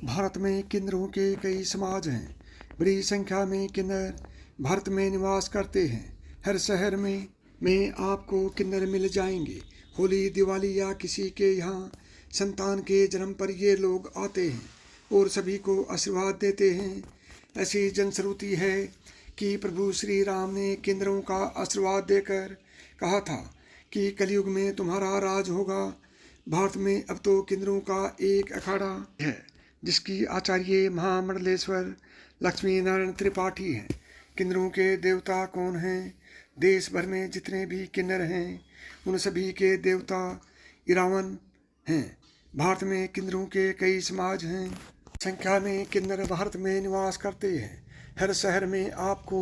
भारत में किन्नरों के कई समाज हैं। बड़ी संख्या में किन्नर भारत में निवास करते हैं। हर शहर में आपको किन्नर मिल जाएंगे। होली, दिवाली या किसी के यहाँ संतान के जन्म पर ये लोग आते हैं और सभी को आशीर्वाद देते हैं। ऐसी जनश्रुति है कि प्रभु श्री राम ने किन्नरों का आशीर्वाद देकर कहा था कि कलयुग में तुम्हारा राज होगा। भारत में अब तो किन्नरों का एक अखाड़ा है जिसकी आचार्य महामंडलेश्वर लक्ष्मी नारायण त्रिपाठी हैं। किन्नरों के देवता कौन हैं? देश भर में जितने भी किन्नर हैं उन सभी के देवता इरावन हैं। भारत में किन्नरों के कई समाज हैं। संख्या में किन्नर भारत में निवास करते हैं। हर शहर में आपको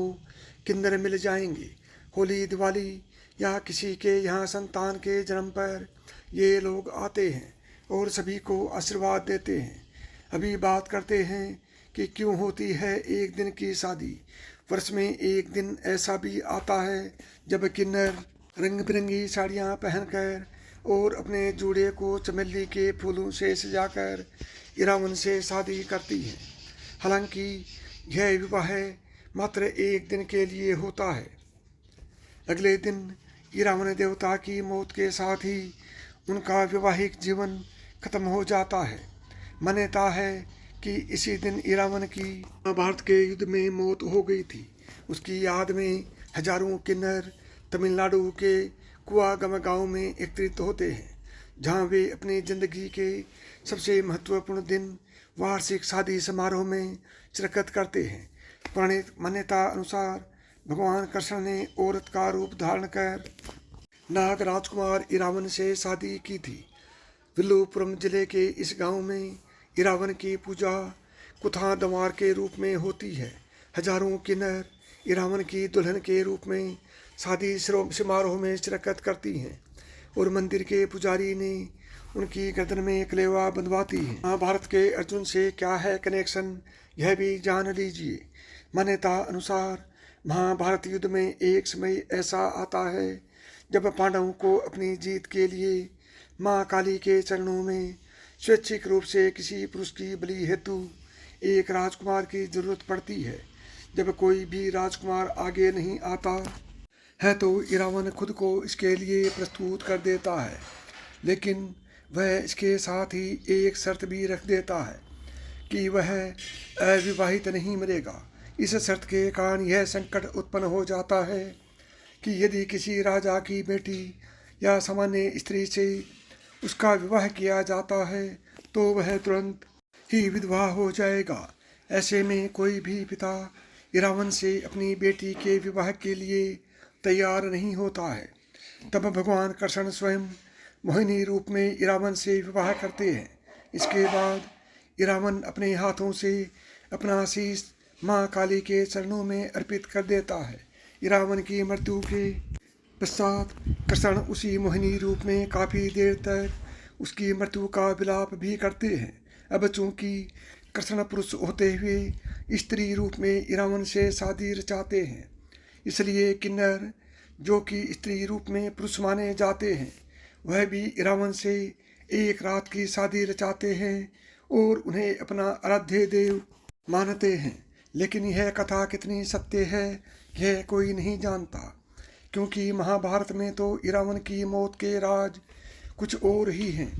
किन्नर मिल जाएंगे। होली, दिवाली या किसी के यहाँ संतान के जन्म पर ये लोग आते हैं और सभी को आशीर्वाद देते हैं। अभी बात करते हैं कि क्यों होती है एक दिन की शादी। वर्ष में एक दिन ऐसा भी आता है जब किन्नर रंग बिरंगी साड़ियाँ पहनकर और अपने जोड़े को चमेली के फूलों से सजाकर इरावन से शादी करती हैं। हालांकि यह विवाह मात्र एक दिन के लिए होता है। अगले दिन इरावन देवता की मौत के साथ ही उनका वैवाहिक जीवन खत्म हो जाता है। मान्यता है कि इसी दिन इरावन की महाभारत के युद्ध में मौत हो गई थी। उसकी याद में हजारों किन्नर तमिलनाडु के कुआगम गांव में एकत्रित होते हैं, जहां वे अपनी जिंदगी के सबसे महत्वपूर्ण दिन वार्षिक शादी समारोह में शिरकत करते हैं। पुरानी मान्यता अनुसार भगवान कृष्ण ने औरत का रूप धारण कर नाग राजकुमार इरावन से शादी की थी। विल्लुपुरम जिले के इस गांव में इरावन की पूजा कुथा दंवार के रूप में होती है। हजारों किन्नर इरावन की दुल्हन के रूप में शादी समारोह में शिरकत करती हैं और मंदिर के पुजारी ने उनकी गर्दन में कलेवा बंधवाती हैं। महाभारत के अर्जुन से क्या है कनेक्शन, यह भी जान लीजिए। मान्यता अनुसार महाभारत युद्ध में एक समय ऐसा आता है जब पांडवों को अपनी जीत के लिए माँ काली के चरणों में स्वैच्छिक रूप से किसी पुरुष की बलि हेतु एक राजकुमार की जरूरत पड़ती है। जब कोई भी राजकुमार आगे नहीं आता है तो इरावन खुद को इसके लिए प्रस्तुत कर देता है, लेकिन वह इसके साथ ही एक शर्त भी रख देता है कि वह अविवाहित नहीं मरेगा। इस शर्त के कारण यह संकट उत्पन्न हो जाता है कि यदि किसी राजा की बेटी या सामान्य स्त्री से उसका विवाह किया जाता है तो वह तुरंत ही विधवा हो जाएगा। ऐसे में कोई भी पिता इरावन से अपनी बेटी के विवाह के लिए तैयार नहीं होता है। तब भगवान कृष्ण स्वयं मोहिनी रूप में इरावन से विवाह करते हैं। इसके बाद इरावन अपने हाथों से अपना शीश माँ काली के चरणों में अर्पित कर देता है। इरावन की मृत्यु के पश्चात कृष्ण उसी मोहिनी रूप में काफ़ी देर तक उसकी मृत्यु का विलाप भी करते हैं। अब चूंकि कृष्ण पुरुष होते हुए स्त्री रूप में इरावन से शादी रचाते हैं, इसलिए किन्नर जो कि स्त्री रूप में पुरुष माने जाते हैं वह भी इरावन से एक रात की शादी रचाते हैं और उन्हें अपना आराध्य देव मानते हैं। लेकिन यह कथा कितनी सत्य है यह कोई नहीं जानता, क्योंकि महाभारत में तो इरावन की मौत के राज कुछ और ही हैं।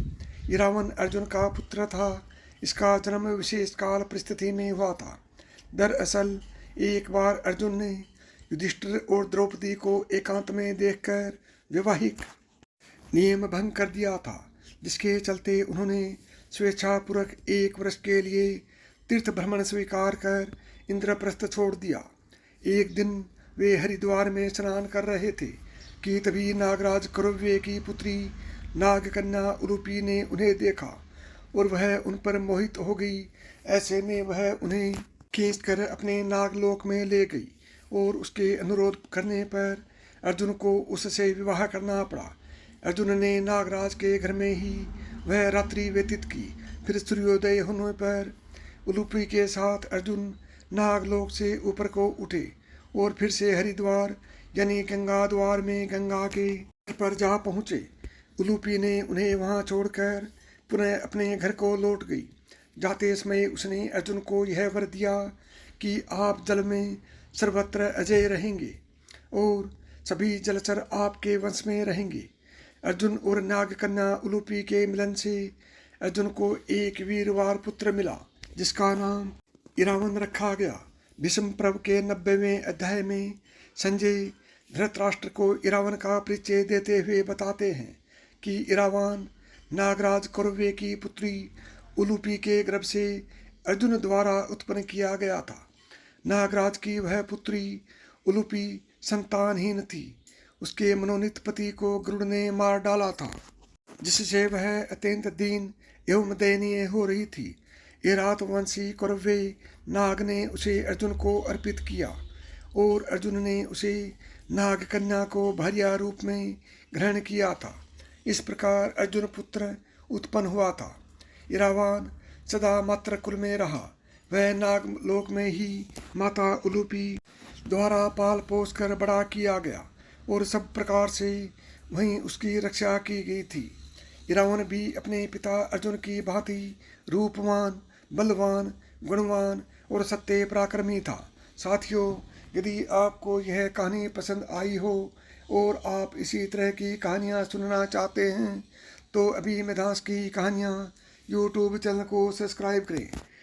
इरावन अर्जुन का पुत्र था। इसका जन्म विशेष काल परिस्थिति में हुआ था। दरअसल एक बार अर्जुन ने युधिष्ठिर और द्रौपदी को एकांत में देखकर वैवाहिक नियम भंग कर दिया था, जिसके चलते उन्होंने स्वेच्छापूर्वक 1 वर्ष के लिए तीर्थ भ्रमण स्वीकार कर इंद्रप्रस्थ छोड़ दिया। एक दिन वे हरिद्वार में स्नान कर रहे थे कि तभी नागराज कौरव्य की पुत्री नागकन्या उलूपी ने उन्हें देखा और वह उन पर मोहित हो गई। ऐसे में वह उन्हें खींचकर अपने नागलोक में ले गई और उसके अनुरोध करने पर अर्जुन को उससे विवाह करना पड़ा। अर्जुन ने नागराज के घर में ही वह रात्रि व्यतीत की। फिर सूर्योदय होने पर उलूपी के साथ अर्जुन नागलोक से ऊपर को उठे और फिर से हरिद्वार यानी गंगा द्वार में गंगा के तट पर जा पहुँचे। उलूपी ने उन्हें वहाँ छोड़कर पुनः अपने घर को लौट गई। जाते समय उसने अर्जुन को यह वर दिया कि आप जल में सर्वत्र अजय रहेंगे और सभी जलचर आपके वंश में रहेंगे। अर्जुन और नागकन्या उलूपी के मिलन से अर्जुन को एक वीरवार पुत्र मिला जिसका नाम इरावन रखा गया। भीष्म पर्व के 90वें अध्याय में संजय धृतराष्ट्र को इरावन का परिचय देते हुए बताते हैं कि इरावन नागराज कौरवे की पुत्री उलूपी के गर्भ से अर्जुन द्वारा उत्पन्न किया गया था। नागराज की वह पुत्री उलूपी संतानहीन थी। उसके मनोनीत पति को गरुड़ ने मार डाला था जिससे वह अत्यंत दीन एवं दयनीय हो रही थी। एरातवंशी कौरवे नाग ने उसे अर्जुन को अर्पित किया और अर्जुन ने उसे नाग कन्या को भार्या रूप में ग्रहण किया था। इस प्रकार अर्जुन पुत्र उत्पन्न हुआ था। इरावान सदा मात्र कुल में रहा। वह नाग लोक में ही माता उलूपी द्वारा पाल पोस कर बड़ा किया गया और सब प्रकार से वहीं उसकी रक्षा की गई थी। इरावन भी अपने पिता अर्जुन की भांति रूपवान, बलवान, गुणवान और सत्य पराक्रमी था। साथियों, यदि आपको यह कहानी पसंद आई हो और आप इसी तरह की कहानियाँ सुनना चाहते हैं तो अभी मेधांस की कहानियाँ यूट्यूब चैनल को सब्सक्राइब करें।